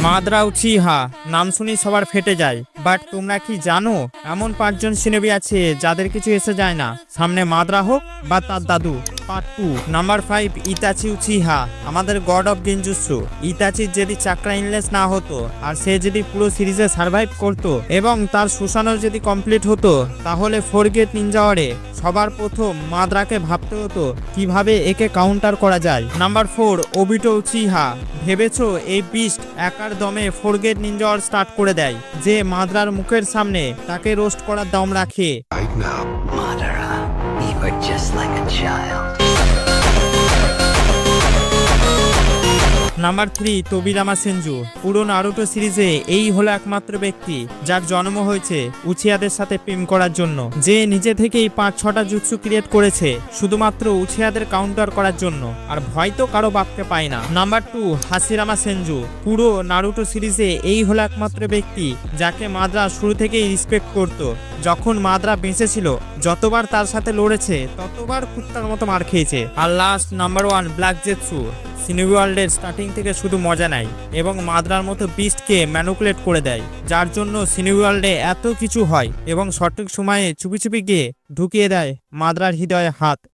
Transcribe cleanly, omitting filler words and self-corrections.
Madra Uchiha নাম শুনি সবার ফেটে যায়, বাট তোমরা কি জানো এমন 5 জন সিনোবি আছে যাদের কিছু এসে যায় না, সামনে মাদ্রা হোক বা তার দাদু। পার্ট 2। নাম্বার 5, ইতাচি উচিহা, আমাদের গড অফ গেনজুৎসু। ইতাচির যদি চাকরা ইনলেস না হতো আর সে যদি পুরো সিরিজে সার্ভাইভ করতো এবং তার সুসানো যদি কমপ্লিট হতো, তাহলে ফোরগেট নিনজা ওয়ারে সবার প্রথম মাদ্রাকে ভাবতে হতো কিভাবে একে কাউন্টার করা যায়। Number 4, Obito Uchiha. ভেবেছো এই বিস্ট একার দমে ফোরগেট নিনজা ওয়ার স্টার্ট করে দেয়, যে মাদ্রার মুখের সামনে তাকে রোস্ট করার দম রাখে। Madara, you are just like a child. Number 3, Tobirama Senju. পুরো নারুটো সিরিজে এই হলো একমাত্র ব্যক্তি যার জন্ম হয়েছে উচিহাদের সাথে প্রেম করার জন্য, যে নিজে থেকেই 5-6টা জুৎসু ক্রিয়েট করেছে শুধুমাত্র উচিহাদের কাউন্টার করার জন্য, আর ভয় তো কারো বাপকে পায় না। Number 2, Hashirama Senju. পুরো নারুটো সিরিজে এই হলো একমাত্র ব্যক্তি যাকে মাদ্রা শুরু থেকেই রেসপেক্ট করত। যখন মাদ্রা বেঁচে ছিল, যতবার তার সাথে লড়েছে ততবার কুত্তার মতো মার খেয়েছে। আর লাস্ট নাম্বার 1, ব্ল্যাক জেটসু। সিনোবি ওয়ার্ল্ডের স্টার্টিং থেকে শুধু মজা নেয় এবং মাদ্রার মতো বিস্টকে ম্যানুপুলেট করে দেয়, যার জন্য সিনোবি ওয়ার্ল্ডে এত কিছু হয় এবং সঠিক সময়ে চুপি চুপি গিয়ে ঢুকিয়ে দেয় মাদ্রার হৃদয়ে হাত।